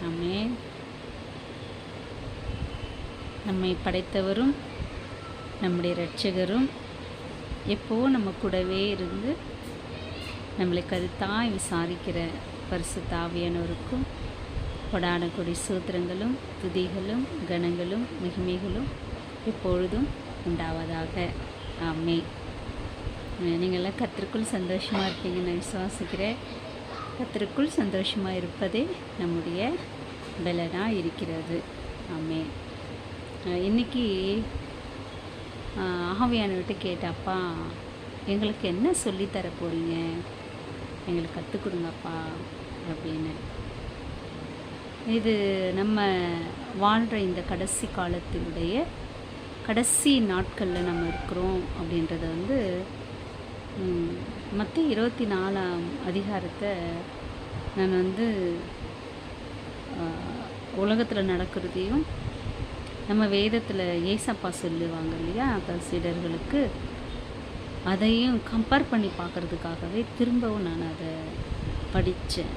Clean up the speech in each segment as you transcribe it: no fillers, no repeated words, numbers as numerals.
ஆமென். நம்மை படைத்தவரும் நம்முடைய இரட்சகரும் எப்போவும் நம்ம கூடவே இருந்து நம்மளை கருத்தாய் விசாரிக்கிற பரிசுத்த ஆவியானவருக்கும் கொடான கொடி சூத்திரங்களும் துதிகளும் கணங்களும் மகிமைகளும் எப்பொழுதும் உண்டாவதாக. ஆமென். நீங்கள்லாம் கர்த்தருக்குள் சந்தோஷமாக இருப்பீங்கன்னு நான் விசுவாசிக்கிறேன். கர்த்தருக்குள் சந்தோஷமாக இருப்பதே நம்முடைய பலனாக இருக்கிறது. ஆமென். இன்றைக்கி ஆவியானவர்கிட்ட கேட்டப்பா, எங்களுக்கு என்ன சொல்லித்தர போகிறீங்க, எங்களுக்கு கற்றுக் கொடுங்கப்பா அப்படின்னு. இது நம்ம வாழ்கிற இந்த கடைசி காலத்தினுடைய கடைசி நாட்களில் நம்ம இருக்கிறோம் அப்படின்றத வந்து மத்திய 24ஆம் அதிகாரத்தை நான் வந்து உலகத்தில் நடக்கிறதையும் நம்ம வேதத்தில் ஏசப்பா சொல்லுவாங்க இல்லையா சீடர்களுக்கு, அதையும் கம்பேர் பண்ணி பார்க்குறதுக்காகவே திரும்பவும் நான் அதை படித்தேன்.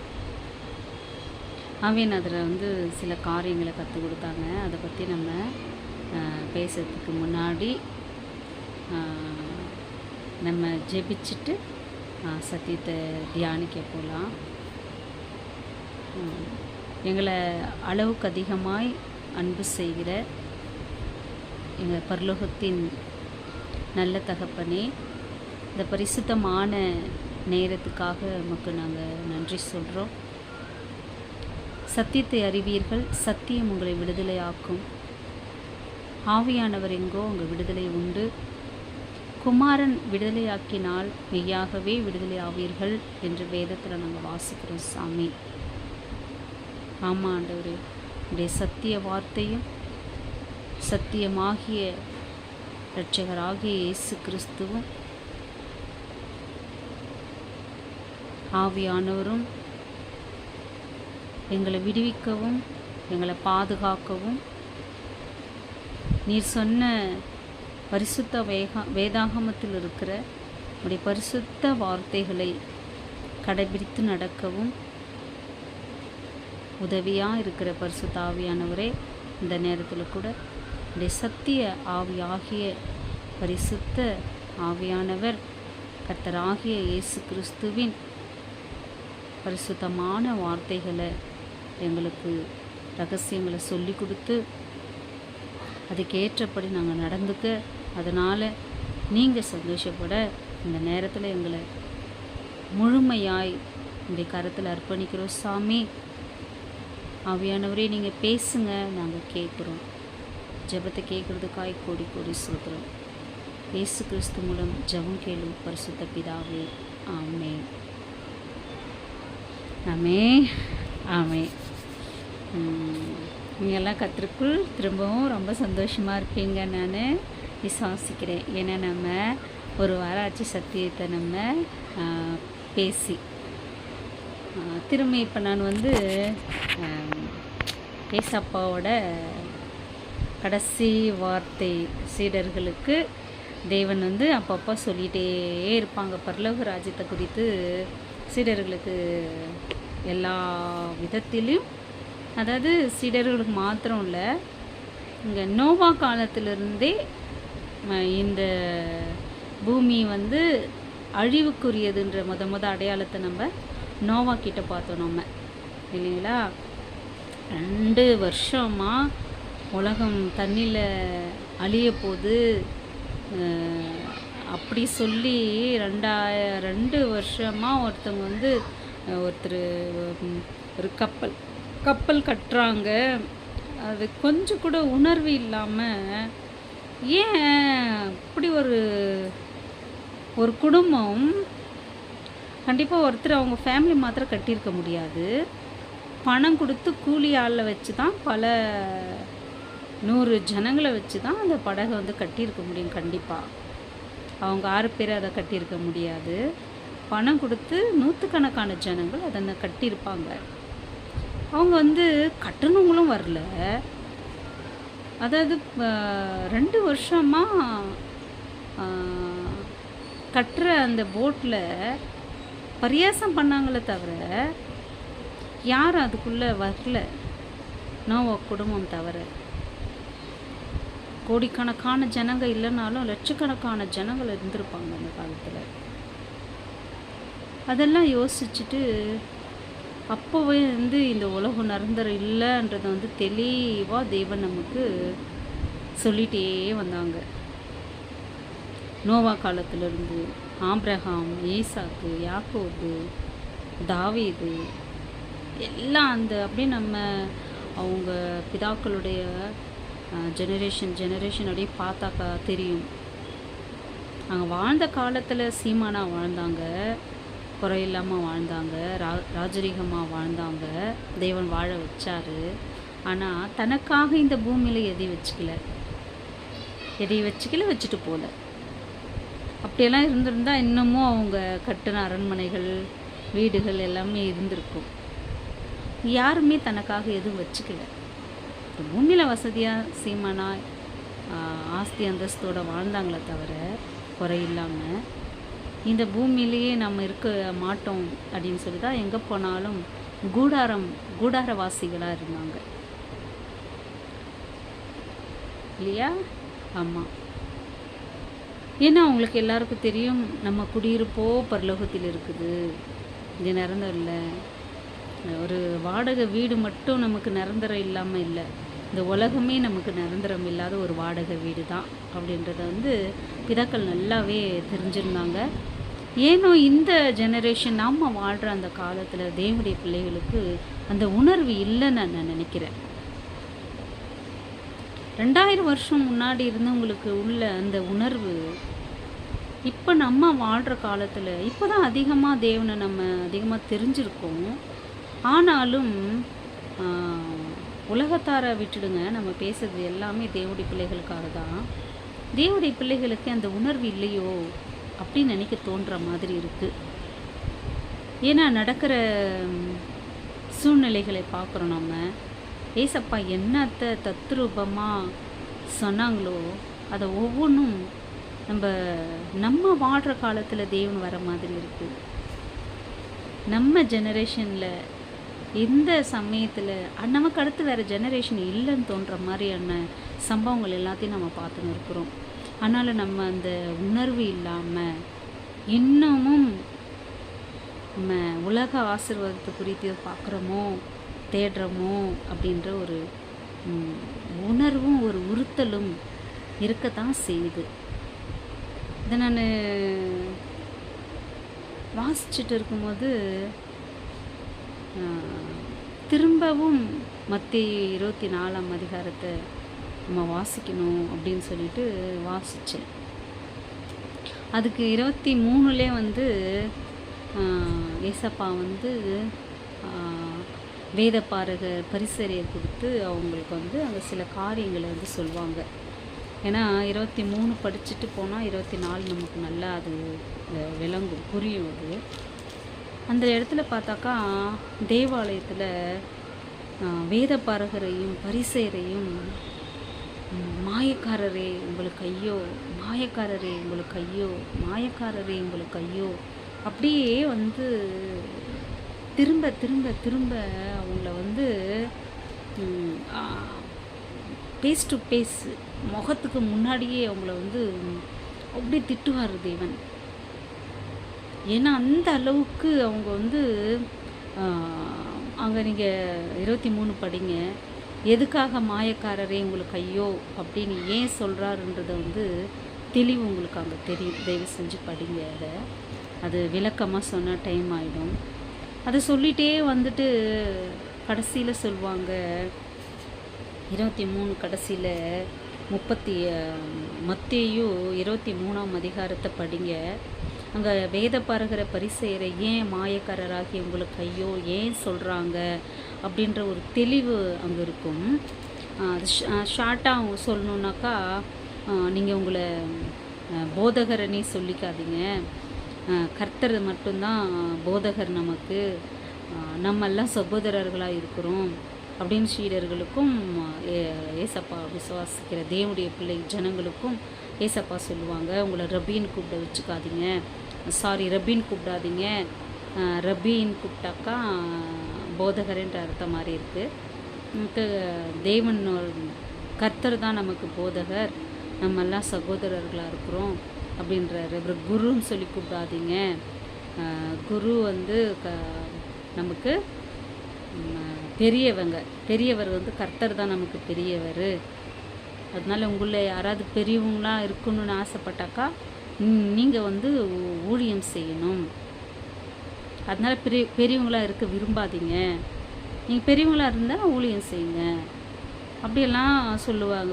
அவன் அதில் வந்து சில காரியங்களை கற்றுக் கொடுத்தாங்க. அதை பற்றி நம்ம பேசுறதுக்கு முன்னாடி நம்ம ஜெபிச்சுட்டு சத்தியத்தை தியானிக்க போகலாம். எங்களை அளவுக்கு அதிகமாய் அன்பு செய்கிற எங்கள் பரலோகத்தின் நல்ல தகப்பனே, இந்த பரிசுத்தமான நேரத்துக்காக நமக்கு நாங்கள் நன்றி சொல்கிறோம். சத்தியத்தை அறிவீர்கள், சத்தியம் உங்களை விடுதலையாக்கும். ஆவியானவர் எங்கோ உங்கள் விடுதலை உண்டு. குமாரன் விடுதலையாக்கினால் மெய்யாகவே விடுதலை ஆவீர்கள் என்று வேதத்தில் நாங்கள் வாசிக்கிறோம் சாமி. ஆமாம் ஆண்டவரே, உடைய சத்திய வார்த்தையும் சத்தியமாகிய இரட்சகராகிய இயேசு கிறிஸ்துவும் ஆவியானவரும் எங்களை விடுவிக்கவும் எங்களை பாதுகாக்கவும் நீர் சொன்ன பரிசுத்த வேதாகமத்தில் இருக்கிற உடைய பரிசுத்த வார்த்தைகளை கடைபிடித்து நடக்கவும் உதவியாக இருக்கிற பரிசுத்த ஆவியானவரே, இந்த நேரத்தில் கூட உடைய சத்திய ஆவியாகிய பரிசுத்த ஆவியானவர் கர்த்தராகிய இயேசு கிறிஸ்துவின் பரிசுத்தமான வார்த்தைகளை எங்களுக்கு ரகசியங்களை சொல்லி கொடுத்து அதுக்கேற்றபடி நாங்கள் நடந்துக்க, அதனால் நீங்கள் சந்தோஷப்பட இந்த நேரத்தில் எங்களை முழுமையாய் உடைய கரத்தில் அர்ப்பணிக்கிறோம் சாமி. ஆவியானவரே, நீங்கள் பேசுங்க, நாங்கள் கேட்குறோம். ஜெபத்தை கேட்குறதுக்காய் கோடி கோடி ஸ்தோத்திரம். இயேசு கிறிஸ்து மூலம் ஜெபம் கேளும் பரிசுத்த பிதாவே. ஆமென். ஆமென். ஆமென். நீங்கள்லாம் கர்த்தருக்குள் திரும்பவும் ரொம்ப சந்தோஷமாக இருப்பீங்க நான் விசுவாசிக்கிறேன். ஏன்னா நம்ம ஒரு வாரம் ஆச்சு சத்தியத்தை நம்ம பேசி திரும்ப இப்போ நான் வந்து ஏசப்பாவோட கடைசி வார்த்தை சீடர்களுக்கு தேவன் வந்து அப்பப்போ சொல்லிகிட்டே இருப்பாங்க. பரலோக ராஜ்யத்தை குறித்து சீடர்களுக்கு எல்லா விதத்திலையும், அதாவது சீடர்களுக்கு மாத்திரம் இல்லை, இங்கே நோவா காலத்திலிருந்தே இந்த பூமி வந்து அழிவுக்குரியதுன்ற முத அடையாளத்தை நம்ம நோவா கிட்ட பார்த்தோம் நம்ம இல்லைங்களா. 2 வருஷமாக உலகம் தண்ணியில் அழிய போகுது அப்படி சொல்லி 2 வருஷமாக ஒருத்தவங்க வந்து ஒருத்தர் ஒரு கப்பல் கட்டுறாங்க. அது கொஞ்சம் கூட உணர்வு இல்லாமல், ஏன் இப்படி ஒரு குடும்பம் கண்டிப்பாக ஒருத்தர் அவங்க ஃபேமிலி மாத்திரம் கட்டியிருக்க முடியாது. பணம் கொடுத்து கூலி ஆளை வச்சு தான் பல 100 ஜனங்களை வச்சு தான் அந்த படகை வந்து கட்டியிருக்க முடியும். கண்டிப்பாக அவங்க 6 பேர் அதை கட்டியிருக்க முடியாது. பணம் கொடுத்து 100கணக்கான ஜனங்கள் அதை கட்டியிருப்பாங்க. அவங்க வந்து கட்டணங்களும் வரல. அதாவது 2 வருஷமாக கட்டுற அந்த போட்டில் பரியாசம் பண்ணாங்களே தவிர யாரும் அதுக்குள்ளே வரல. நோவா குடும்பம் தவிர. கோடிக்கணக்கான ஜனங்க இல்லைனாலும் லட்சக்கணக்கான ஜனங்கள் இருந்திருப்பாங்க அந்த காலத்தில். அதெல்லாம் யோசிச்சுட்டு அப்போவே இந்த உலகம் நிரந்தரம் இல்லைன்றதை தெளிவாக தேவன் நமக்கு சொல்லிகிட்டே வந்தாங்க. நோவா காலத்திலிருந்து ஆபிரகாம், ஈசாக்கு, யாக்கோபு, தாவீது எல்லாம் அப்படியே நம்ம அவங்க பிதாக்களுடைய ஜெனரேஷன் அப்படியே பார்த்தாக்கா தெரியும். அவங்க வாழ்ந்த காலத்தில் சீமானாக வாழ்ந்தாங்க, குறையில்லாமல் வாழ்ந்தாங்க, ராஜரீகமாக வாழ்ந்தாங்க, தேவன் வாழ வச்சார். ஆனால் தனக்காக இந்த பூமியில் எதையும் வச்சுட்டு போகல. அப்படியெல்லாம் இருந்திருந்தால் இன்னமும் அவங்க கட்டின அரண்மனைகள், வீடுகள் எல்லாமே இருந்திருக்கும். யாருமே தனக்காக எதுவும் வச்சுக்கல. பூமியில் வசதியாக சீமானா ஆஸ்தி அந்தஸ்தோடு வாழ்ந்தாங்களே தவிர குறையில்லாமல். இந்த பூமியிலேயே நம்ம இருக்க மாட்டோம் அப்படின்னு சொல்லி தான் எங்கே போனாலும் கூடாரவாசிகளாக இருந்தாங்க இல்லையா? ஆமாம். ஏன்னா அவங்களுக்கு எல்லாருக்கும் தெரியும், நம்ம குடியிருப்போ பரலோகத்தில் இருக்குது, இங்கே நிரந்தரம் இல்லை. ஒரு வாடகை வீடு மட்டும் நமக்கு நிரந்தரம் இல்லாமல் இல்லை, இந்த உலகமே நமக்கு நிரந்தரம் இல்லாத ஒரு வாடகை வீடு தான் அப்படின்றத பிதாக்கள் நல்லாவே தெரிஞ்சிருந்தாங்க. ஏனோ இந்த ஜெனரேஷன் நாம் வாழ்கிற அந்த காலத்தில் தேவனுடைய பிள்ளைகளுக்கு அந்த உணர்வு இல்லைன்னு நான் நினைக்கிறேன். 2000 வருஷம் முன்னாடி இருந்தவங்களுக்கு உள்ள அந்த உணர்வு இப்போ நம்ம வாழ்கிற காலத்தில் இப்போ தான் அதிகமாக தேவனை நம்ம அதிகமாக தெரிஞ்சிருக்கோம். ஆனாலும் உலகத்தாரை விட்டுடுங்க, நம்ம பேசுறது எல்லாமே தேவனுடைய பிள்ளைகளுக்காக தான். தேவனுடைய பிள்ளைகளுக்கு அந்த உணர்வு இல்லையோ அப்படின்னு நினைக்க தோன்ற மாதிரி இருக்குது. ஏன்னா நடக்கிற சூழ்நிலைகளை பார்க்குறோம். நம்ம ஏசப்பா என்னத்தை தத்ரூபமாக சொன்னாங்களோ அதை ஒவ்வொன்றும் நம்ம வாழ்கிற காலத்தில் தேவன் வர மாதிரி இருக்குது. நம்ம ஜெனரேஷனில் இந்த சமயத்தில் நமக்கு அடுத்து வேறு ஜெனரேஷன் இல்லைன்னு தோன்ற மாதிரியான சம்பவங்கள் எல்லாத்தையும் நம்ம பார்த்துன்னு இருக்கிறோம். ஆனாலும் நம்ம அந்த உணர்வு இல்லாமல் இன்னமும் நம்ம உலக ஆசீர்வாதத்தை குறித்து பார்க்குறோமோ தேடுறோமோ அப்படின்ற ஒரு உணர்வும் ஒரு உறுத்தலும் இருக்கத்தான் செய்யுது. இதை நான் வாசிச்சுட்டு இருக்கும்போது திரும்பவும் மத்தேயு 24ஆம் அதிகாரத்தை நம்ம வாசிக்கணும் அப்படின்னு சொல்லிட்டு வாசித்தேன். அதுக்கு 23லே ஏசப்பா வேதபாரகர் பரிசேயர் கொடுத்து அவங்களுக்கு அங்கே சில காரியங்களை சொல்லுவாங்க. ஏன்னா 23 படிச்சுட்டு போனால் 24 நமக்கு நல்லா அது விளங்கும், புரியும். அது அந்த இடத்துல பார்த்தாக்கா தேவாலயத்தில் வேதபாரகரையும் பரிசேயரையும் மாயக்காரரே உங்களுக்கு ஐயோ, மாயக்காரரே உங்களுக்கு ஐயோ, மாயக்காரரே உங்களுக்கு ஐயோ அப்படியே திரும்ப திரும்ப திரும்ப அவங்கள பேஸ் டு பேஸ் முகத்துக்கு முன்னாடியே அவங்கள அப்படியே திட்டுவார் தேவன். ஏன்னா அந்த அளவுக்கு அவங்க அங்கே நீங்கள் 23 படிங்க, எதுக்காக மாயக்காரரே உங்களுக்கு ஐயோ அப்படின்னு ஏன் சொல்கிறாருன்றதை தெளிவு உங்களுக்கு அங்கே தெரியும். தயவு செஞ்சு படிங்க. அது விளக்கமாக சொன்னால் டைம் ஆகிடும். அதை சொல்லிகிட்டே கடைசியில் சொல்லுவாங்க 23 கடைசியில் மத்தேயு 23ஆம் அதிகாரத்தை படிங்க. அங்கே வேதபாரகரை பரிசேயரை ஏன் மாயக்காரராகி உங்களுக்கு ஐயோ ஏன் சொல்கிறாங்க அப்படின்ற ஒரு தெளிவு அங்கே இருக்கும். அது ஷார்ட்டாக சொல்லணுன்னாக்கா, நீங்கள் உங்களை போதகரனே சொல்லிக்காதீங்க, கர்த்தர் மட்டும்தான் போதகர், நமக்கு நம்மெல்லாம் சகோதரர்களாக இருக்கிறோம் அப்படின்னு சீடர்களுக்கும் ஏசப்பா விசுவாசிக்கிற தேவனுடைய பிள்ளை ஜனங்களுக்கும் ஏசப்பா சொல்லுவாங்க. உங்களை ரபின்னு கூப்பிடாதீங்க, ரபின்னு கூப்பிட்டாக்கா போதகர்ன்ற அர்த்தம் மாதிரி இருக்குது. நமக்கு தேவன் கர்த்தர் தான் நமக்கு போதகர், நம்மெல்லாம் சகோதரர்களாக இருக்கிறோம் அப்படின்றாரு. அப்புறம் குருன்னு சொல்லி கூப்பிடாதீங்க. குரு வந்து நமக்கு பெரியவர் வந்து கர்த்தர் தான் நமக்கு பெரியவர். அதனால் உங்களை யாராவது பெரியவங்களாக இருக்கணும்னு ஆசைப்பட்டாக்கா நீங்கள் வந்து ஊழியம் செய்யணும். அதனால் பெரியவங்களாக இருக்க விரும்பாதீங்க. நீங்கள் பெரியவங்களாக இருந்தால் ஊழியம் செய்யுங்க அப்படியெல்லாம் சொல்லுவாங்க.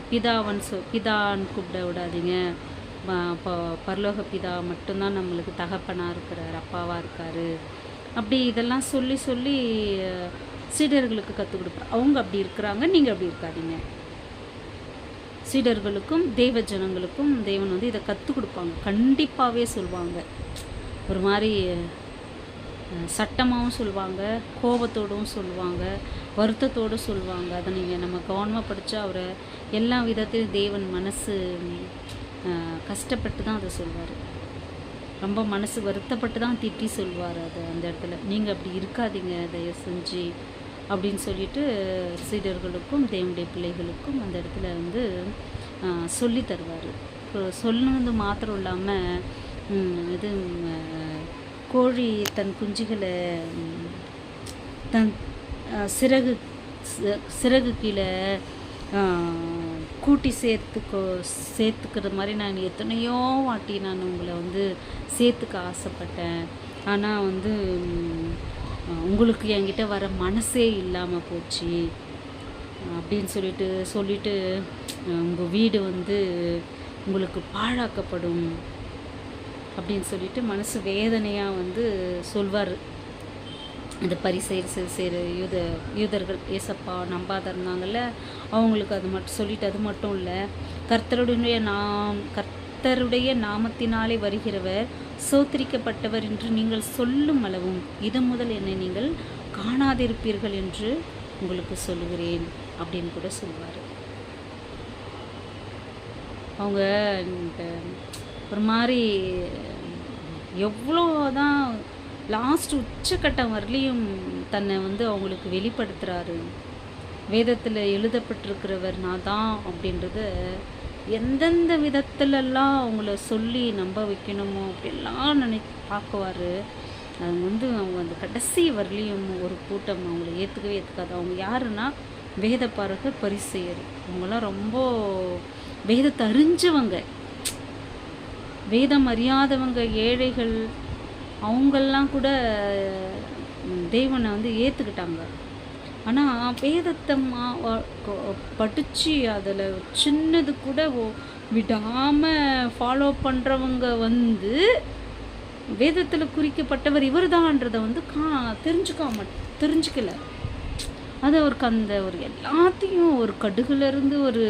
பிதான்னு கூப்பிட விடாதீங்க. பரலோக பிதா மட்டும்தான் நம்மளுக்கு தகப்பனாக இருக்கிறார், அப்பாவாக இருக்கார். அப்படி இதெல்லாம் சொல்லி சொல்லி சீடர்களுக்கு கற்றுக் கொடுப்பார். அவங்க அப்படி இருக்கிறாங்க, நீங்கள் அப்படி இருக்காதீங்க. சீடர்களுக்கும் தேவ ஜனங்களுக்கும் தேவன் வந்து இதை கற்றுக் கொடுப்பாங்க, கண்டிப்பாகவே சொல்லுவாங்க. ஒரு மாதிரி சட்டமாகவும் சொல்லுவாங்க, கோபத்தோடும் சொல்லுவாங்க, வருத்தத்தோடு சொல்லுவாங்க. அதை நீங்கள் நம்ம கவனமாக படித்தா அவரை எல்லா விதத்திலும் தேவன் மனசு கஷ்டப்பட்டு தான் அதை சொல்வார். ரொம்ப மனசு வருத்தப்பட்டு தான் திட்டி சொல்வார் அதை அந்த இடத்துல. நீங்கள் அப்படி இருக்காதீங்க தயவு செஞ்சு அப்படின்னு சொல்லிட்டு சீடர்களுக்கும் தேவனுடைய பிள்ளைகளுக்கும் அந்த இடத்துல வந்து சொல்லி தருவார். சொல்லுனது மாத்திரம் இல்லாமல் இது கோழி தன் குஞ்சுகளை தன் சிறகு கீழே கூட்டி சேர்த்துக்கிற மாதிரி நான் எத்தனையோ வாட்டி நான் உங்களை வந்து சேர்த்துக்க ஆசைப்பட்டேன். ஆனால் வந்து உங்களுக்கு என்கிட்ட வர மனசே இல்லாமல் போச்சு அப்படின்னு சொல்லிட்டு உங்கள் வீடு வந்து உங்களுக்கு பாழாக்கப்படும் அப்படின்னு சொல்லிட்டு மனசு வேதனையாக வந்து சொல்வார். இந்த பரிசேயர் யூதர்கள் ஏசப்பா நம்பாத இருந்தாங்கல்ல, அவங்களுக்கு அது மட்டும் சொல்லிட்டு, அது மட்டும் இல்லை, கர்த்தருடைய நாமத்தினாலே வருகிறவர் சோத்திரிக்கப்பட்டவர் என்று நீங்கள் சொல்லும் அளவும் இது முதல் என்னை நீங்கள் காணாதிருப்பீர்கள் என்று உங்களுக்கு சொல்லுகிறேன் அப்படின்னு கூட சொல்வார். அவங்க ஒரு மாதிரி எவ்வளோதான் லாஸ்ட் உச்சக்கட்டம் வரலையும் தன்னை வந்து அவங்களுக்கு வெளிப்படுத்துகிறாரு. வேதத்தில் எழுதப்பட்டிருக்கிறவர் நான் தான் அப்படின்றத எந்தெந்த விதத்துலலாம் அவங்கள சொல்லி நம்ப வைக்கணுமோ அப்படிலாம் பார்க்குவார். அது வந்து அவங்க அந்த கடைசி வரலையும் ஒரு கூட்டம் அவங்கள ஏற்றுக்காது. அவங்க யாருன்னா வேதப்பாரகர், பரிசேயர். அவங்களாம் ரொம்ப வேதத்தை அறிஞ்சவங்க, வேதம் அறியாதவங்க, ஏழைகள், அவங்கெல்லாம் கூட தேவனை வந்து ஏற்றுக்கிட்டாங்க. ஆனால் வேதத்தை படித்து அதில் சின்னது கூட விடாமல் ஃபாலோ பண்ணுறவங்க வந்து வேதத்தில் குறிக்கப்பட்டவர் இவர் தான்றதை வந்து தெரிஞ்சுக்கல. அது அவருக்கு அந்த ஒரு எல்லாத்தையும் ஒரு கடுகுலேருந்து ஒரு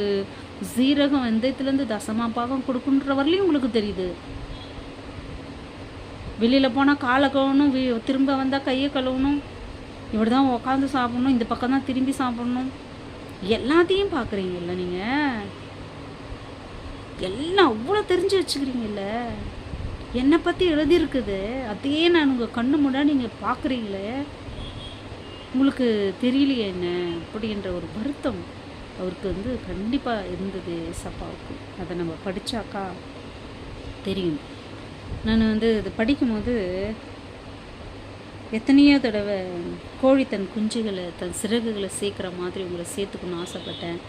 சீரகம் வெந்தயத்துலேருந்து தசமா பாகம் கொடுக்குன்ற வரலையும் உங்களுக்கு தெரியுது. வெளியில் போனால் காலை கழுவணும், திரும்ப வந்தால் கையை கழுவணும், இப்படி தான் உட்காந்து சாப்பிட்ணும், இந்த பக்கம் தான் திரும்பி சாப்பிட்ணும், எல்லாத்தையும் பார்க்குறீங்கல்ல நீங்கள். எல்லாம் அவ்வளோ தெரிஞ்சு வச்சுக்கிறீங்கல்ல. என்னை பற்றி எழுதியிருக்குது, அதையே நான் உங்கள் கண்ணு முன்னாடி நீங்கள் பார்க்குறீங்களே, உங்களுக்கு தெரியலையே என்ன அப்படின்ற ஒரு வருத்தம் அவருக்கு வந்து கண்டிப்பாக இருந்தது சப்பாவுக்கு. அதை நம்ம படித்தாக்கா தெரியும். நான் வந்து இது படிக்கும்போது எத்தனையோ தடவை கோழி தன் குஞ்சுகளை தன் சிறகுகளை சேர்க்குற மாதிரி உங்களை சேர்த்துக்கணும்னு ஆசைப்பட்டேன்.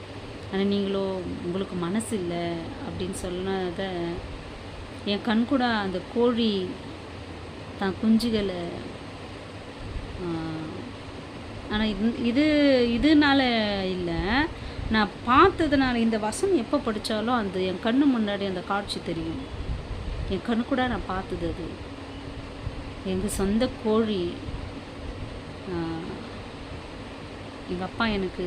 ஆனால் நீங்களோ உங்களுக்கு மனசு இல்லை அப்படின்னு சொன்னதை என் கண் கூட அந்த கோழி தன் குஞ்சுகளை ஆனால் இதனால இல்லை, நான் பார்த்ததுனால. இந்த வசனம் எப்போ படித்தாலும் அந்த என் கண்ணு முன்னாடி அந்த காட்சி தெரியும். என் கண்ணு கூட நான் பார்த்தது அது. எங்கள் சொந்த கோழி, எங்கள் அப்பா எனக்கு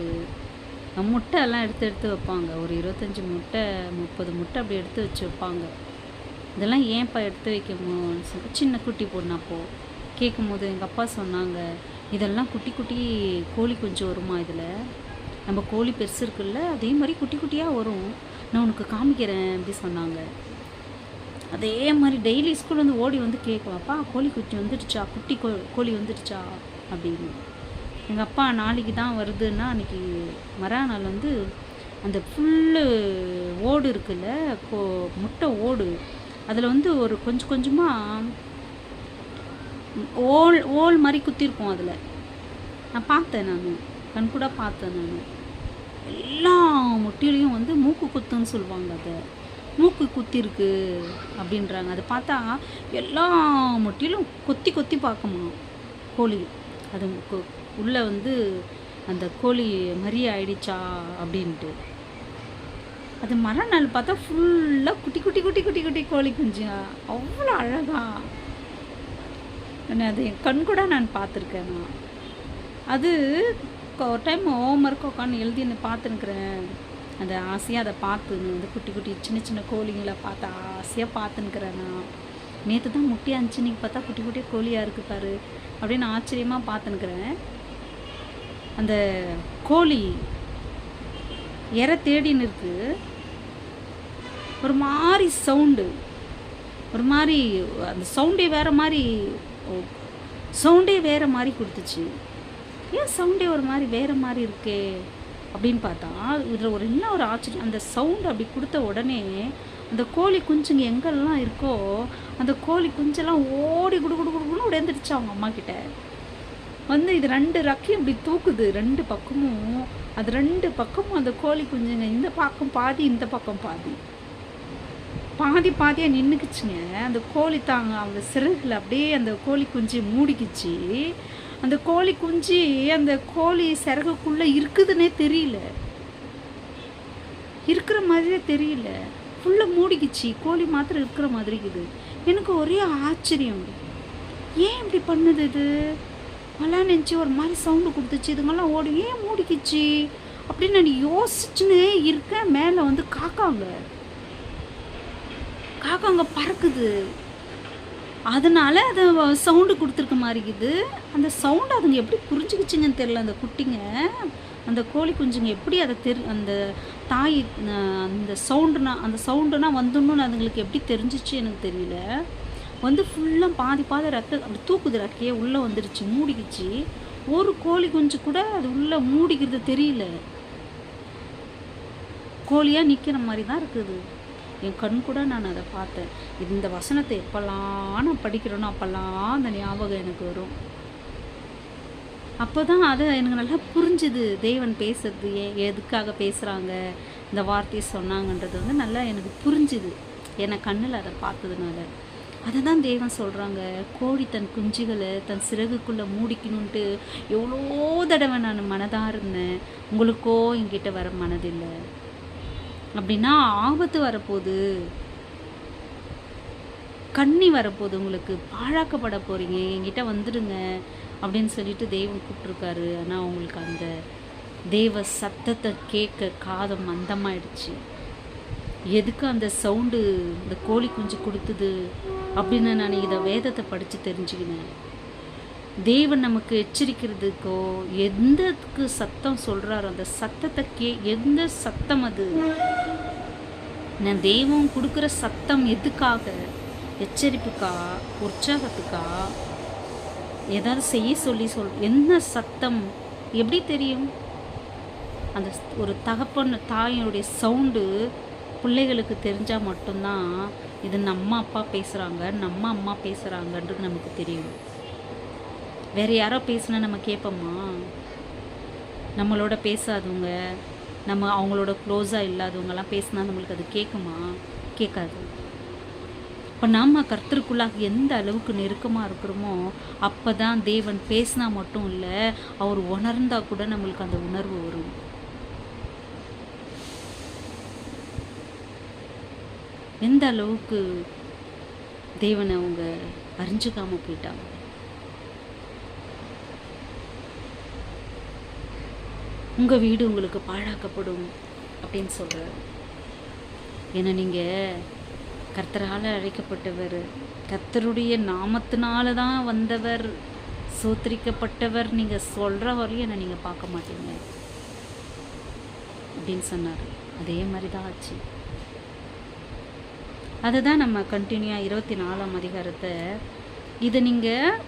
முட்டை எல்லாம் எடுத்து வைப்பாங்க. ஒரு 25 முட்டை 30 முட்டை அப்படி எடுத்து வச்சு வைப்பாங்க. இதெல்லாம் ஏன்ப்பா எடுத்து வைக்கணும்னு சொல்லி சின்ன குட்டி பொண்ணாப்போ கேட்கும்போது எங்கள் அப்பா சொன்னாங்க, இதெல்லாம் குட்டி குட்டி கோழி குஞ்சு வருமா, இதில் நம்ம கோழி பெருசு இருக்குல்ல அதே மாதிரி குட்டி குட்டியாக வரும், நான் உனக்கு காமிக்கிறேன் அப்படி சொன்னாங்க. அதே மாதிரி டெய்லி ஸ்கூல் வந்து ஓடி வந்து கேட்குவாப்பா கோழி குஞ்சு வந்துடுச்சா, குட்டி கோழி வந்துடுச்சா அப்படின்னு. எங்கள் அப்பா நாளைக்கு தான் வருதுன்னா அன்றைக்கி மறுநாள் வந்து அந்த ஃபுல்லு ஓடு இருக்குல்ல, முட்டை ஓடு, அதில் வந்து ஒரு கொஞ்சம் கொஞ்சமாக ஓல் ஓல் மாதிரி குத்திருக்கும். அதில் நான் பார்த்தேன், நான் கண்கூட பார்த்தேன். நான் எல்லா முட்டையிலையும் வந்து மூக்கு குத்துன்னு சொல்லுவாங்க, அதை மூக்கு குத்திருக்கு அப்படின்றாங்க. அதை பார்த்தா எல்லா முட்டையிலும் கொத்தி கொத்தி பார்க்குமா கோழி. அது உள்ளே வந்து அந்த கோழி மரி ஆயிடுச்சா அப்படின்ட்டு. அது மறுநாள் பார்த்தா ஃபுல்லாக குட்டி குட்டி குட்டி குட்டி குட்டி கோழி குஞ்சுங்க, அவ்வளோ அழகா. அது என் கண் கூட நான் பார்த்துருக்கேன். நான் அது ஒரு டைம் ஹோம்ஒர்க் உட்காந்து எழுதின்னு பார்த்துன்னுக்குறேன். அந்த ஆசையாக அதை பார்த்துன்னு அந்த குட்டி குட்டி சின்ன சின்ன கோழிங்களை பார்த்து ஆசையாக பார்த்துன்னுக்குறேன். நான் நேற்று தான் முட்டையாக இருந்துச்சு, இன்றைக்கி பார்த்தா குட்டி குட்டியாக கோழியாக இருக்குது பாரு அப்படின்னு ஆச்சரியமாக பார்த்துன்னுக்குறேன். அந்த கோழி இற தேடின்னு இருக்கு. ஒரு மாதிரி சவுண்டு, ஒரு மாதிரி அந்த சவுண்டே வேறு மாதிரி, சவுண்டே வேறு மாதிரி கொடுத்துச்சு. ஏன் சவுண்டே ஒரு மாதிரி வேறு மாதிரி இருக்கே அப்படின்னு பார்த்தா இதில் ஒரு என்ன ஒரு ஆச்சரியம். அந்த சவுண்டு அப்படி கொடுத்த உடனே அந்த கோழி குஞ்சுங்க எங்கெல்லாம் இருக்கோ அந்த கோழி குஞ்செல்லாம் ஓடி குடு குடு குடுன்னு உடைந்துடுச்சு அவங்க அம்மா கிட்ட வந்து. இது 2 ரக்கையும் இப்படி தூக்குது 2 பக்கமும். அது 2 பக்கமும் அந்த கோழி குஞ்சுங்க இந்த பக்கம் பாதி இந்த பக்கம் பாதி பாதி பாதியாக நின்றுக்குச்சுங்க. அந்த கோழி தாங்க அவங்க சிறகுல அப்படியே அந்த கோழி குஞ்சு மூடிக்குச்சு. அந்த கோழி குஞ்சு அந்த கோழி சிறகுக்குள்ளே இருக்குதுன்னே தெரியல, இருக்கிற மாதிரியே தெரியல, ஃபுல்லாக மூடிக்குச்சு. கோழி மாத்திரம் இருக்கிற மாதிரி இருக்குது. எனக்கு ஒரே ஆச்சரியம், ஏன் இப்படி பண்ணுது இது? நல்லா நினச்சி ஒரு மாதிரி சவுண்டு கொடுத்துச்சு, இதுங்கெல்லாம் ஓடி ஏன் மூடிக்குச்சு அப்படின்னு நான் யோசிச்சுன்னே இருக்கேன். மேலே வந்து காக்காங்க பறக்குது. அதனால அது சவுண்டு கொடுத்துருக்க மாதிரி இருக்குது. அந்த சவுண்டு அதுங்க எப்படி புரிஞ்சுக்கிச்சிங்கன்னு தெரில. அந்த குட்டிங்க அந்த கோழி குஞ்சுங்க எப்படி அதை அந்த தாய் அந்த சவுண்டுனா வந்துடணும்னு அதுங்களுக்கு எப்படி தெரிஞ்சிச்சு எனக்கு தெரியல. வந்து ஃபுல்லாக பாதி ரெக்க அப்படி தூக்குது, ரெக்கையே உள்ளே வந்துடுச்சு, மூடிக்குச்சு. ஒரு கோழி குஞ்சு கூட அது உள்ளே மூடிக்கிறது தெரியல, கோழியாக நிற்கிற மாதிரி தான் இருக்குது. என் கண் கூட நான் அதை பார்த்தேன். இந்த வசனத்தை எப்போல்லாம் நான் படிக்கிறேனோ அப்போல்லாம் அந்த ஞாபகம் எனக்கு வரும். அப்போ தான் அதை எனக்கு நல்லா புரிஞ்சுது, தேவன் பேசுறது எதுக்காக பேசுகிறாங்க, இந்த வார்த்தையை சொன்னாங்கன்றது வந்து நல்லா எனக்கு புரிஞ்சுது. என்னை கண்ணில் அதை பார்த்ததுனால அதை தான் தேவன் சொல்கிறாங்க, கோழி தன் குஞ்சுகளை தன் சிறகுக்குள்ளே மூடிக்கணுன்ட்டு எவ்வளோ தடவை நான் மனதாக இருந்தேன், உங்களுக்கோ என்கிட்ட வர மனதில்லை. அப்படின்னா ஆபத்து வரப்போகுது, கண்ணி வரப்போகுது, உங்களுக்கு பாழாக்கப்பட போகிறீங்க, என்கிட்ட வந்துடுங்க அப்படின்னு சொல்லிட்டு தெய்வம் கூப்பிட்ருக்காரு. ஆனால் உங்களுக்கு அந்த தெய்வ சத்தத்தை கேட்க காதம் மந்தமாயிடுச்சு. எதுக்கு அந்த சவுண்டு இந்த கோழி குஞ்சு கொடுத்தது அப்படின்னு நான் இதை வேதத்தை படித்து தெரிஞ்சுக்கினேன். தேவன் நமக்கு எச்சரிக்கிறதுக்கோ எந்தக்கு சத்தம் சொல்கிறாரோ அந்த சத்தத்தை எந்த சத்தம் அது நான் தெய்வம் கொடுக்குற சத்தம் எதுக்காக? எச்சரிப்புக்கா, உற்சாகத்துக்கா, ஏதாவது செய்ய சொல்லி என்ன சத்தம் எப்படி தெரியும்? அந்த ஒரு தாயினுடைய சவுண்டு பிள்ளைகளுக்கு தெரிஞ்சால் மட்டும்தான் இது நம்ம அப்பா பேசுகிறாங்க, நம்ம அம்மா பேசுகிறாங்கன்றது நமக்கு தெரியும். வேறு யாரோ பேசுனா நம்ம கேட்போமா? நம்மளோட பேசாதவங்க, நம்ம அவங்களோட க்ளோஸாக இல்லாதவங்கெல்லாம் பேசினா நம்மளுக்கு அது கேட்குமா? கேட்காது. இப்போ நம்ம கர்த்தருக்குள்ளாக எந்த அளவுக்கு நெருக்கமாக இருக்கிறோமோ அப்போ தான் தேவன் பேசினா மட்டும் இல்லை, அவர் உணர்ந்தால் கூட நம்மளுக்கு அந்த உணர்வு வரும். எந்த அளவுக்கு தேவனை அவங்க அறிஞ்சுக்காமல் போயிட்டாங்க. உங்கள் வீடு உங்களுக்கு பாழாக்கப்படும் அப்படின்னு சொல்கிறார். ஏன்னா நீங்கள் கர்த்தரால் அழைக்கப்பட்டவர், கர்த்தருடைய நாமத்தினால தான் வந்தவர், சோத்திரிக்கப்பட்டவர் நீங்கள் சொல்கிற வரையும் என்னை நீங்கள் பார்க்க மாட்டீங்க அப்படின்னு சொன்னார். அதே மாதிரி தான் ஆச்சு. அதுதான் நம்ம கண்டினியூவாக 24ஆம் அதிகாரத்தை இதை நீங்கள்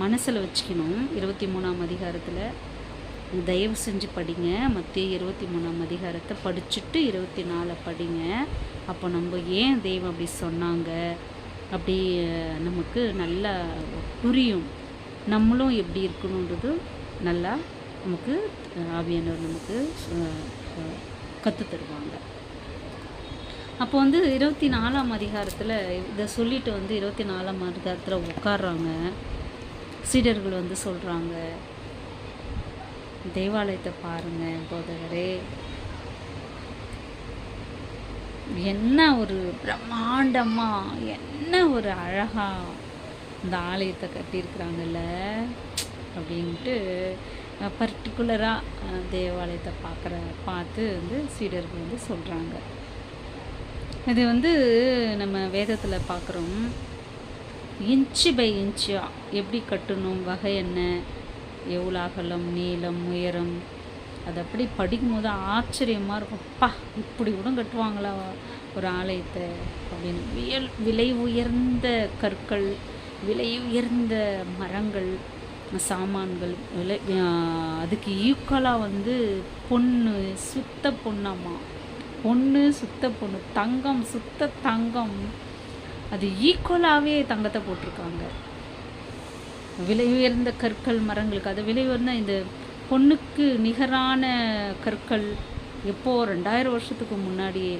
மனசில் வச்சுக்கணும். 23ஆம் அதிகாரத்தில் தயவு செஞ்சு படிங்க. மத்தேயு 23ஆம் அதிகாரத்தை படிச்சுட்டு 24 படிங்க. அப்போ நம்ம ஏன் தெய்வம் அப்படி சொன்னாங்க அப்படி நமக்கு நல்லா புரியும். நம்மளும் எப்படி இருக்கணுன்றது நல்லா நமக்கு ஆவியானவர் நமக்கு கற்றுத் தருவாங்க. அப்போ வந்து 24ஆம் அதிகாரத்தில் இதை சொல்லிட்டு வந்து 24ஆம் அதிகாரத்தில் உட்கார்றாங்க. சீடர்கள் வந்து சொல்கிறாங்க, தேவாலயத்தை பாருங்கள் போதகரே, என்ன ஒரு பிரம்மாண்டமாக, என்ன ஒரு அழகாக இந்த ஆலயத்தை கட்டியிருக்கிறாங்கல்ல அப்படின்ட்டு பர்டிகுலராக தேவாலயத்தை பார்த்து வந்து சீடர்கள் வந்து சொல்கிறாங்க. இது வந்து நம்ம வேதத்தில் பார்க்குறோம். இன்ச்சு பை இன்ச்சாக எப்படி கட்டணும், வகை என்ன, எவ்வளோ அகலம், நீளம், உயரம், அது அப்படி படிக்கும்போது ஆச்சரியமாக இருக்கும். இப்படி கூட கட்டுவாங்களா ஒரு ஆலயத்தை அப்படின்னு. விலை உயர்ந்த கற்கள், விலை உயர்ந்த மரங்கள், சாமான்கள், அதுக்கு ஈக்குவலாக வந்து பொண்ணு, சுத்த பொண்ணாமா, பொண்ணு சுத்த பொண்ணு, தங்கம் சுத்த தங்கம், அது ஈக்குவலாகவே தங்கத்தை போட்டிருக்காங்க. விலை உயர்ந்த கற்கள் மரங்களுக்கு, அது விலை உயர்ந்த இந்த பொண்ணுக்கு நிகரான கற்கள் எப்போது 2000 வருஷத்துக்கு முன்னாடியே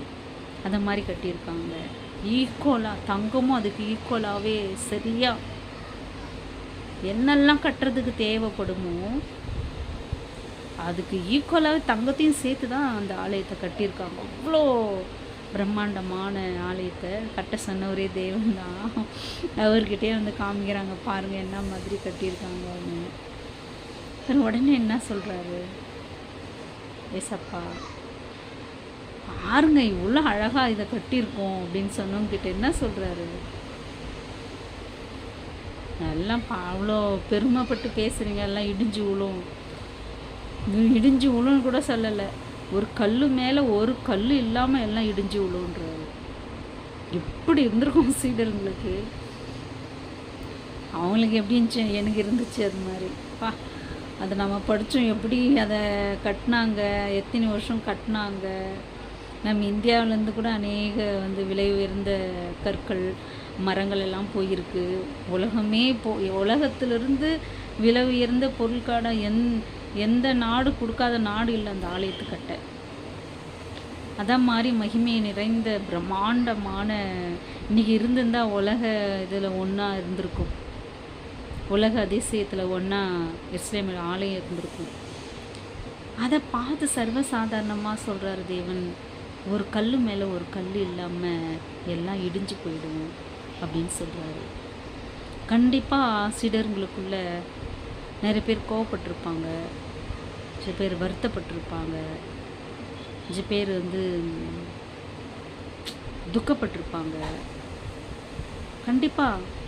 அந்த மாதிரி கட்டியிருக்காங்க. ஈக்குவலாக தங்கமும் அதுக்கு ஈக்குவலாகவே சரியாக என்னெல்லாம் கட்டுறதுக்கு தேவைப்படுமோ அதுக்கு ஈக்குவலாகவே தங்கத்தையும் சேர்த்து தான் அந்த ஆலயத்தை கட்டியிருக்காங்க. அவ்வளோ பிரம்மாண்டமான ஆலயத்தை கட்ட சொன்னவரே தேவன் தான். அவர்கிட்டே வந்து காமிக்கிறாங்க, பாருங்கள் என்ன மாதிரி கட்டியிருக்காங்கன்னு. உடனே என்ன சொல்கிறாரு, ஏசப்பா பாருங்க இவ்வளோ அழகாக இதை கட்டியிருக்கோம் அப்படின்னு சொன்னவங்கிட்ட என்ன சொல்கிறாரு, எல்லாம் அவ்வளோ பெருமைப்பட்டு பேசுகிறீங்க, எல்லாம் இடிஞ்சு விழுன்னு கூட சொல்லலை. ஒரு கல் மேலே ஒரு கல் இல்லாமல் எல்லாம் இடிஞ்சு விழுன்றாரு. எப்படி இருந்திருக்கும் சீடர்களுக்கு, அவங்களுக்கு எப்படி இருந்துச்சு, எனக்கு இருந்துச்சு அது மாதிரி. அதை நம்ம படித்தோம், எப்படி அதை கட்டினாங்க, எத்தனை வருஷம் கட்டினாங்க. நம்ம இந்தியாவிலேருந்து கூட அநேக வந்து விலை உயர்ந்த கற்கள் மரங்கள் எல்லாம் போயிருக்கு. உலகமே உலகத்திலிருந்து விலை உயர்ந்த பொருட்காட எந்த நாடு கொடுக்காத நாடு இல்லை அந்த ஆலயத்து கட்ட. அதான் மாதிரி மகிமை நிறைந்த பிரம்மாண்டமான இன்றைக்கி இருந்திருந்தால் உலக இதில் ஒன்றா இருந்திருக்கும், உலக அதிசயத்தில் ஒன்றா எருசலேமில் ஆலயம் இருந்திருக்கும். அதை பார்த்து சர்வசாதாரணமாக சொல்கிறார் தேவன், ஒரு கல் மேலே ஒரு கல் இல்லாமல் எல்லாம் இடிஞ்சு போயிடும் அப்படின்னு சொல்கிறாரு. கண்டிப்பாக சீடர்களுக்குள்ள நிறைய பேர் கோவப்பட்டிருப்பாங்க, சில பேர் வருத்தப்பட்டிருப்பாங்க, சில பேர் வந்து துக்கப்பட்டிருப்பாங்க. கண்டிப்பாக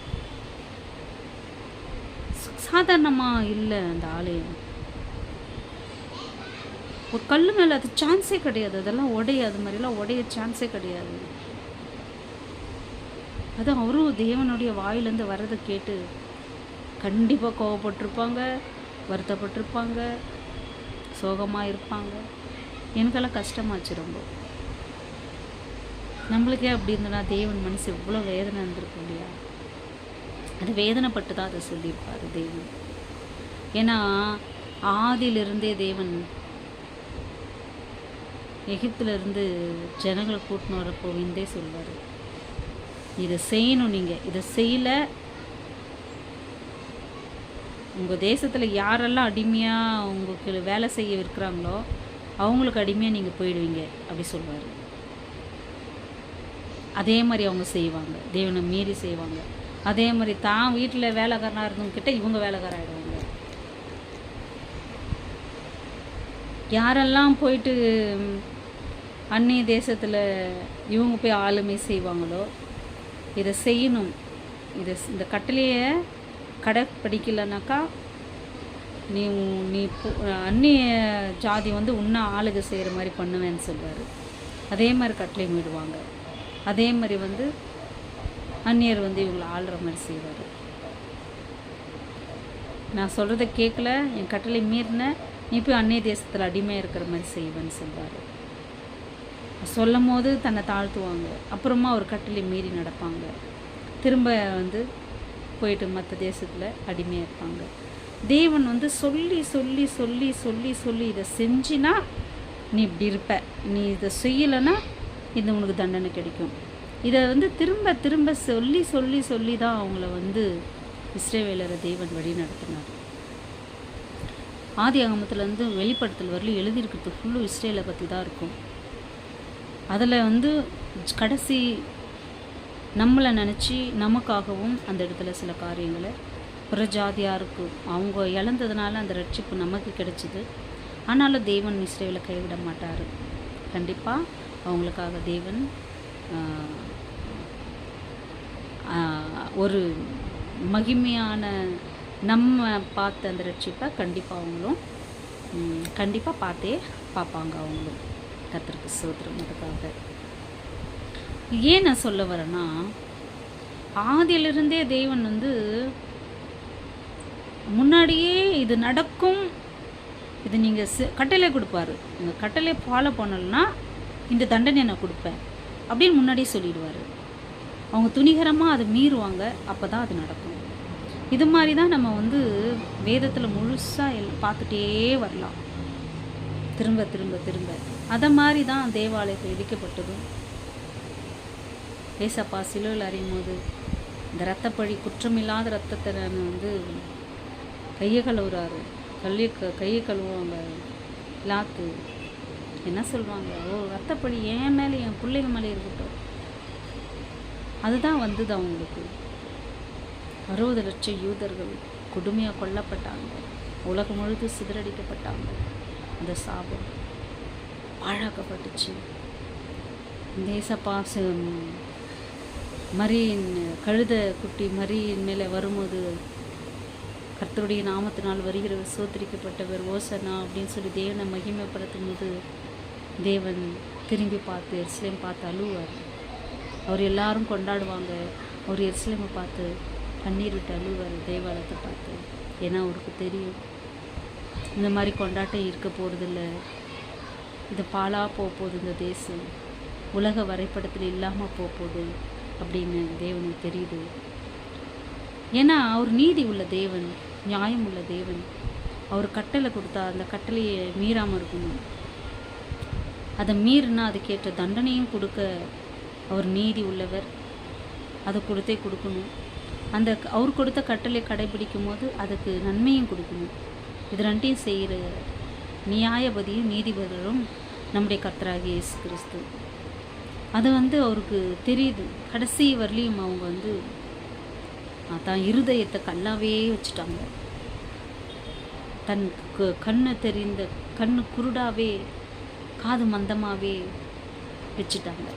சாதாரணமாக இல்லை அந்த ஆலயம். ஒரு கல் மேலே அது சான்ஸே கிடையாது, அதெல்லாம் அது மாதிரிலாம் உடைய சான்ஸே கிடையாது. அது அவரும் தேவனுடைய வாயிலேருந்து வர்றதை கேட்டு கண்டிப்பாக கோவப்பட்டிருப்பாங்க, வருத்தப்பட்டிருப்பாங்க, சோகமாக இருப்பாங்க. எனக்கெல்லாம் கஷ்டமாச்சு ரொம்ப. நம்மளுக்கே அப்படி இருந்தனா தேவன் மனசு எவ்வளோ வேதனை இருந்திருக்கும் இல்லையா. அது வேதனைப்பட்டு தான் அதை சொல்லியிருப்பார் தேவன். ஏன்னா ஆதியிலிருந்தே தேவன் எகிப்திலிருந்து ஜனங்களை கூட்டின்னு வரப்போவிந்தே சொல்வார், இதை செய்யணும், நீங்கள் இதை செய்யலை, உங்கள் தேசத்தில் யாரெல்லாம் அடிமையாக உங்களுக்கு வேலை செய்ய இருக்கிறாங்களோ அவங்களுக்கு அடிமையாக நீங்கள் போயிடுவீங்க அப்படி சொல்வார். அதே மாதிரி அவங்க செய்வாங்க, தேவனை மீறி செய்வாங்க. அதே மாதிரி தான் வீட்டில் வேலைக்காரனாக இருந்தவங்கிட்ட இவங்க வேலைக்காரன் ஆகிடுவாங்க. யாரெல்லாம் போயிட்டு அந்நிய தேசத்தில் இவங்க போய் ஆளுமை செய்வாங்களோ இதை செய்யணும், இந்த கட்டளையை கடைப்பிடிக்கலைனாக்கா நீ அந்நிய ஜாதி வந்து இன்னும் ஆளுகை செய்கிற மாதிரி பண்ணுவேன்னு சொல்வார். அதே மாதிரி கட்டளை மீடுவாங்க. அதே மாதிரி வந்து அந்நியர் வந்து இவங்களை ஆளுற மாதிரி செய்வார். நான் சொல்கிறத கேட்கல, என் கட்டளை மீறின, நீ போய் அந்நிய தேசத்தில் அடிமையாக இருக்கிற மாதிரி செய்வேன்னு சொல்வார். சொல்லும் போது தன்னை தாழ்த்துவாங்க, அப்புறமா ஒரு கட்டளை மீறி நடப்பாங்க, திரும்ப வந்து போயிட்டு மற்ற தேசத்தில் அடிமையாக இருப்பாங்க. தேவன் வந்து சொல்லி சொல்லி சொல்லி சொல்லி சொல்லி இதை செஞ்சினா நீ இப்படி இருப்ப, நீ இதை செய்யலைன்னா இது உனக்கு தண்டனை கிடைக்கும். இதை வந்து திரும்ப திரும்ப சொல்லி சொல்லி சொல்லி தான் அவங்கள வந்து இஸ்ரவேலரை தேவன் வழி நடத்தினார். ஆதி ஆகமத்துலேருந்து வெளிப்படுத்தல் வரலும் எழுதியிருக்கிறது ஃபுல்லும் இஸ்ரேலை பற்றி தான் இருக்கும். அதில் வந்து கடைசி நம்மளை நினச்சி நமக்காகவும் அந்த இடத்துல சில காரியங்களை புறஜாதியாருக்கு அவங்க இழந்ததுனால அந்த ரட்சிப்பு நமக்கு கிடைச்சிது. ஆனாலும் தேவன் இஸ்ரேலை கைவிட மாட்டார். கண்டிப்பாக அவங்களுக்காக தேவன் ஒரு மகிமையான நம்ம பார்த்த அந்த ரட்சிப்பை கண்டிப்பாக அவங்களும் கண்டிப்பாக பார்ப்பாங்க. அவங்களும் கர்த்தருக்கு ஸ்தோத்திரம். அதுக்காக ஏன் நான் சொல்ல வரேன்னா, ஆதியிலிருந்தே தேவன் வந்து முன்னாடியே இது நடக்கும், இது நீங்கள் கட்டளை கொடுப்பாரு, நீங்கள் கட்டளை ஃபாலோ பண்ணலைன்னா இந்த தண்டனை நான் கொடுப்பேன் அப்படின்னு முன்னாடியே சொல்லிடுவார். அவங்க துணிகரமாக அதை மீறுவாங்க, அப்போ தான் அது நடக்கும். இது மாதிரி தான் நம்ம வந்து வேதத்தில் முழுசாக பார்த்துட்டே வரலாம், திரும்ப திரும்ப திரும்ப. அதை மாதிரி தான் தேவாலயத்தில் இடிக்கப்பட்டதும் ஏசப்பா சிலுவையில் அறியும் போது இந்த இரத்தப்பழி, குற்றமில்லாத ரத்தத்தை நான் வந்து கையை கழுவுறாரு, கையை கழுவுவாங்க. லாத்து என்ன சொல்லுவாங்க, ஓ ரத்தப்பழி என் மேலே என் பிள்ளைங்க மேலே இருக்கட்டும். அதுதான் வந்தது அவங்களுக்கு. 60 லட்சம் யூதர்கள் கொடுமையாக கொல்லப்பட்டாங்க, உலகம் முழுது சிதறடிக்கப்பட்டாங்க. அந்த சாபம் பாழாக்கப்பட்டுச்சு. தேசப்பா மரியின் கழுத குட்டி மரியின் மேலே வரும்போது கர்த்தருடைய நாமத்தினால் வருகிறவர் சோத்திரிக்கப்பட்டவர் ஓசனா அப்படின்னு சொல்லி தேவனை மகிமைப்படுத்தும் போது தேவன் திரும்பி பார்த்து எருசலேம் பார்த்து அழுவார். அவர் எல்லாரும் கொண்டாடுவாங்க, அவர் எருசலேமை பார்த்து கண்ணீர் விட்டு அழுவார் தேவாலயத்தை பார்த்து. ஏன்னா அவருக்கு தெரியும் இந்த மாதிரி கொண்டாட்டம் இருக்க போகிறதில்ல, இது பாலாக போகுது, இந்த தேசம் உலக வரைபடத்தில் இல்லாமல் போகுது அப்படின்னு தேவனுக்கு தெரியுது. ஏன்னா அவர் நீதி உள்ள தேவன், நியாயம் உள்ள தேவன். அவர் கட்டளை கொடுத்தா அந்த கட்டளையை மீறாமல் இருக்கணும். அதை மீறினா அதுக்கேற்ற தண்டனையும் கொடுக்க அவர் நீதி உள்ளவர், அதை கொடுத்தே கொடுக்கணும். அந்த அவர் கொடுத்த கட்டளை கடைபிடிக்கும் போது அதுக்கு நன்மையும் கொடுக்கணும். இது ரெண்டையும் செய்கிற நியாயபதியும் நீதிபதியும் நம்முடைய கர்த்தராகிய இயேசு கிறிஸ்து. அது வந்து அவருக்கு தெரியுது. கடைசி வரலையும் அவங்க வந்து தான் இருதயத்தை கல்லாவே வச்சுட்டாங்க. தன் கண்ணு தெரிந்த கண்ணு குருடாவே காது மந்தமாகவே வச்சுட்டாங்க.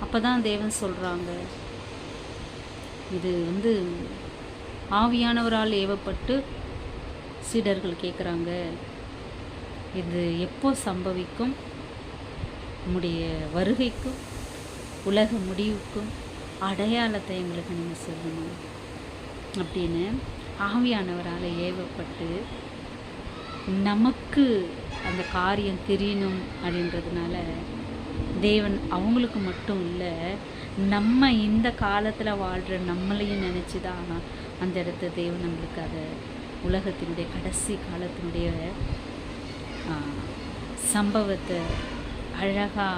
அப்போ தான் தேவன் சொல்கிறாங்க, இது வந்து ஆவியானவரால் ஏவப்பட்டு சீடர்கள் கேட்குறாங்க, இது எப்போ சம்பவிக்கும், உம்முடைய வருகைக்கும் உலக முடிவுக்கும் அடையாளத்தை எங்களுக்கு நீங்கள் சொல்லணும் அப்படின்னு ஆவியானவரால் ஏவப்பட்டு நமக்கு அந்த காரியம் தெரியணும் அப்படின்றதுனால தேவன் அவங்களுக்கு மட்டும் இல்லை, நம்ம இந்த காலத்தில் வாழ்கிற நம்மளையும் நினச்சி தான் அந்த இடத்த தேவன் நம்மளுக்கு அதை உலகத்தினுடைய கடைசி காலத்தினுடைய சம்பவத்தை அழகாக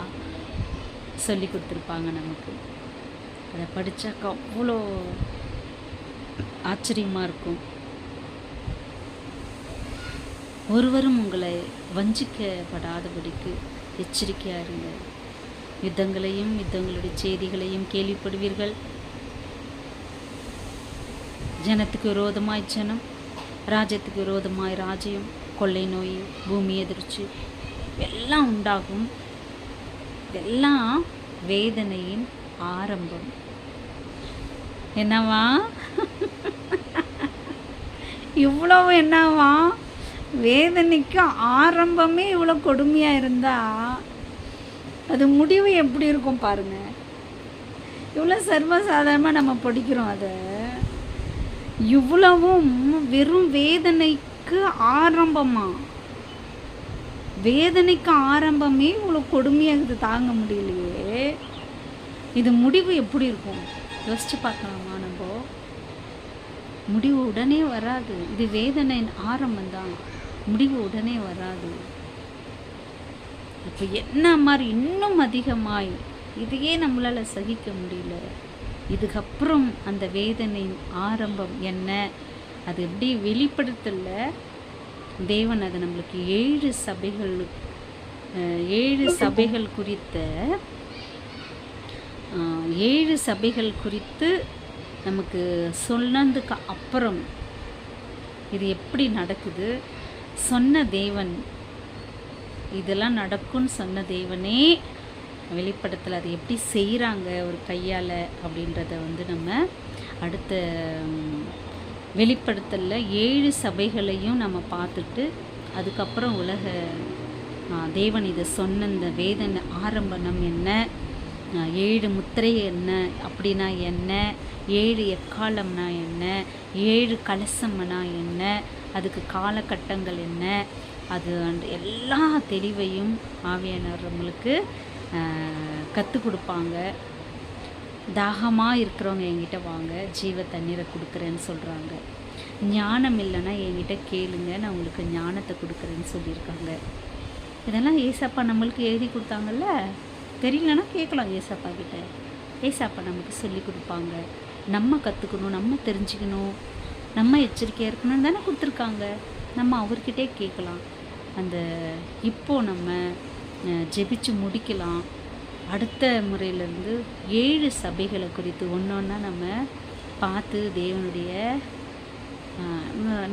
சொல்லி கொடுத்துருப்பாங்க நமக்கு. அதை படித்தாக்க அவ்வளோ ஆச்சரியமாக இருக்கும். ஒருவரும் உங்களை வஞ்சிக்கப்படாதபடிக்கு எச்சரிக்கையாக இருங்க. யுத்தங்களையும் யுத்தங்களுடைய செய்திகளையும் கேள்விப்படுவீர்கள். ஜனத்துக்கு விரோதமாய் ஜனம், ராஜ்யத்துக்கு விரோதமாய் ராஜ்யம், கொள்ளை நோய், பூமி எதிர்ச்சி எல்லாம் உண்டாகும். இதெல்லாம் வேதனையின் ஆரம்பம். என்னவா இவ்வளவு என்னவா வேதனைக்கு ஆரம்பமே இவ்வளோ கொடுமையாக இருந்தால் அது முடிவு எப்படி இருக்கும் பாருங்க. இவ்வளோ சர்வசாதாரணமாக நம்ம படிக்கிறோம். அதை இவ்வளவும் வெறும் வேதனைக்கு ஆரம்பமா? வேதனைக்கு ஆரம்பமே இவ்வளோ கொடுமையாகுது, தாங்க முடியலையே. இது முடிவு எப்படி இருக்கும்? யோசிச்சு பார்க்கலாமா நம்ம? முடிவு உடனே வராது. இது வேதனை ஆரம்பம்தான், முடிவு உடனே வராது. இப்போ என்ன மாதிரி இன்னும் அதிகமாய் இதையே நம்மளால் சகிக்க முடியல. இதுக்கப்புறம் அந்த வேதனையின் ஆரம்பம் என்ன, அது எப்படி வெளிப்படுத்தல தேவன் அதை நம்மளுக்கு 7 சபைகள் குறித்த 7 சபைகள் குறித்து நமக்கு சொன்னதுக்கு அப்புறம் இது எப்படி நடக்குது, சொன்ன தேவன், இதெல்லாம் நடக்கும்னு சொன்ன தேவனே வெளிப்படத்தில் அதை எப்படி செய்கிறாங்க ஒரு கையால் அப்படின்றத வந்து நம்ம அடுத்த வெளிப்படுத்தலில் 7 சபைகளையும் நம்ம பார்த்துட்டு அதுக்கப்புறம் தேவன் இதை சொன்ன இந்த வேதனை ஆரம்பம் என்ன, 7 முத்திரை என்ன அப்படின்னா என்ன, 7 எக்காலம்னா என்ன, 7 கலசம்னா என்ன, அதுக்கு காலகட்டங்கள் என்ன, அது எல்லா தெளிவையும் ஆவியானவர் நம்மளுக்கு கற்றுக் கொடுப்பாங்க. தாகமாக இருக்கிறவங்க என்கிட்ட வாங்க, ஜீவ தண்ணீரை கொடுக்குறேன்னு சொல்கிறாங்க. ஞானம் இல்லைன்னா என்கிட்ட கேளுங்க, நான் உங்களுக்கு ஞானத்தை கொடுக்குறேன்னு சொல்லியிருக்காங்க. இதெல்லாம் ஏசப்பா நம்மளுக்கு எழுதி கொடுத்தாங்கல்ல. தெரியலன்னா கேட்கலாம் ஏசப்பா கிட்ட. ஏசப்பா நமக்கு சொல்லி கொடுப்பாங்க. நம்ம கற்றுக்கணும், நம்ம தெரிஞ்சுக்கணும், நம்ம எச்சரிக்கையாக இருக்கணும்னு தானே கொடுத்துருக்காங்க. நம்ம அவர்கிட்டே கேட்கலாம். இப்போது நம்ம ஜெபிச்சு முடிக்கலாம். அடுத்த முறையிலேருந்து 7 சபைகளை குறித்து ஒன்றா நம்ம பார்த்து தேவனுடைய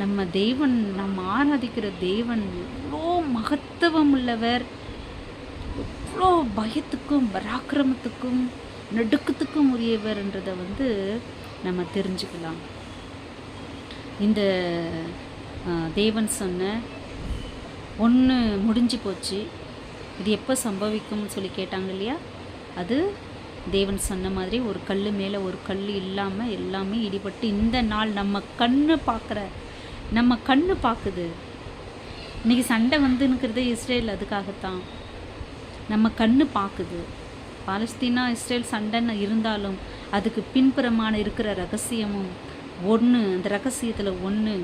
நம்ம தேவன், நம்ம ஆராதிக்கிற தேவன் எவ்வளோ மகத்துவம் உள்ளவர், எவ்வளோ பயத்துக்கும் பராக்கிரமத்துக்கும் நடுக்கத்துக்கும் உரியவர்ன்றதை வந்து நம்ம தெரிஞ்சுக்கலாம். இந்த தேவன் சொன்ன ஒன்று முடிஞ்சு போச்சு, இது எப்போ சம்பவிக்கும்னு சொல்லி கேட்டாங்க இல்லையா, அது தேவன் சொன்ன மாதிரி ஒரு கல் மேலே ஒரு கல் இல்லாமல் எல்லாமே இடிபட்டு இந்த நாள் நம்ம கண்ணு பார்க்குது. இன்றைக்கி சண்டை வந்துன்னுக்கிறது இஸ்ரேல் அதுக்காகத்தான். நம்ம கண்ணு பார்க்குது. பாலஸ்தீனா இஸ்ரேல் சண்டைன்னு இருந்தாலும் அதுக்கு பின்புறமான இருக்கிற ரகசியமும் ஒன்று, அந்த ரகசியத்தில் ஒன்று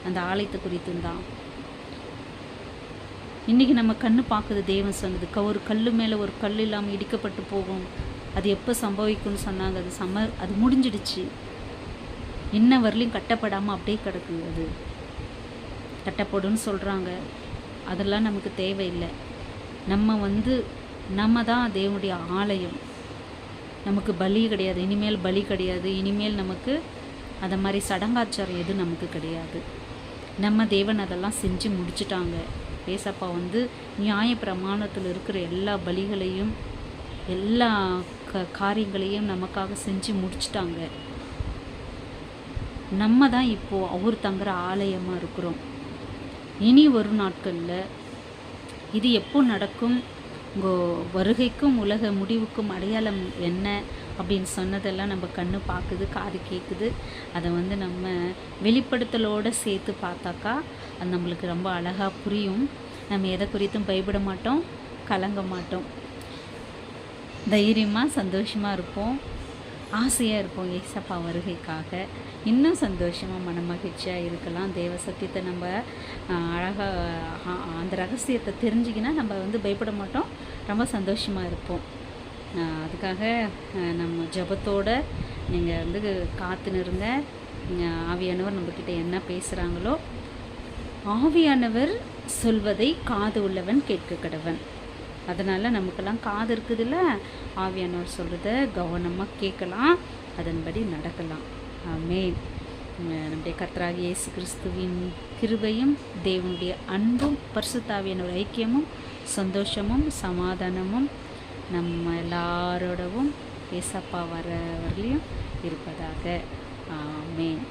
அந்த ஆலயத்தை குறித்தும் தான். இன்றைக்கி நம்ம கண்ணு பார்க்குது. தேவன் சொன்னது ஒரு கல் மேலே ஒரு கல் இல்லாமல் இடிக்கப்பட்டு போகும், அது எப்போ சம்பவிக்கும்னு சொன்னாங்க. அது முடிஞ்சிடுச்சு. இன்ன வரலையும் கட்டப்படாமல் அப்படியே கிடக்கு. அது கட்டப்படும்னு சொல்கிறாங்க. அதெல்லாம் நமக்கு தேவையில்லை. நம்ம தான் தேவனுடைய ஆலயம். நமக்கு பலி கிடையாது, இனிமேல் பலி கிடையாது, இனிமேல் நமக்கு அதை மாதிரி சடங்காச்சாரம் எதுவும் நமக்கு கிடையாது. நம்ம தேவன் அதெல்லாம் செஞ்சு முடிச்சிட்டாங்க. ஏசப்பா நியாய பிரமாணத்தில் இருக்கிற எல்லா பலிகளையும் எல்லா காரியங்களையும் நமக்காக செஞ்சு முடிச்சிட்டாங்க. நம்ம தான் இப்போது அவர் தங்குற ஆலயமாக இருக்கிறோம். இனி ஒரு நாட்களில் இது எப்போ நடக்கும், உங்கள் வருகைக்கும் உலக முடிவுக்கும் அடையாளம் என்ன அப்படின்னு சொன்னதெல்லாம் நம்ம கண்ணு பார்க்குது, காது கேட்குது. அதை நம்ம வெளிப்படுத்தலோடு சேர்த்து பார்த்தாக்கா அது நம்மளுக்கு ரொம்ப அழகாக புரியும். நம்ம எதை குறித்தும் பயப்பட மாட்டோம், கலங்க மாட்டோம். தைரியமாக சந்தோஷமாக இருப்போம், ஆசையாக இருப்போம் ஏசப்பா வருகைக்காக. இன்னும் சந்தோஷமாக மனமகிழ்ச்சியாக இருக்கலாம். தேவ சத்தியத்தை நம்ம அழகாக அந்த ரகசியத்தை தெரிஞ்சிக்கினா நம்ம பயப்பட மாட்டோம், ரொம்ப சந்தோஷமாக இருப்போம். அதுக்காக நம்ம ஜபத்தோடு நீங்கள் காத்துன்னு இருங்க. ஆவியானவர் நம்மக்கிட்ட என்ன பேசுகிறாங்களோ, ஆவியானவர் சொல்வதை காது உள்ளவன் கேட்க கடவன். அதனால் நமக்கெல்லாம் காது இருக்குதுல்ல, ஆவியானவர் சொல்கிறத கவனமாக கேட்கலாம், அதன்படி நடக்கலாம். ஆமென். நம்முடைய கர்த்தராகிய இயேசு கிறிஸ்துவின் கிருபையும் தேவனுடைய அன்பும் பரிசுத்தாவியானவர் ஐக்கியமும் சந்தோஷமும் சமாதானமும் நம்ம எல்லாரோடவும் ஏசப்பா வரவர்களையும் இருப்பதாக. ஆமென்.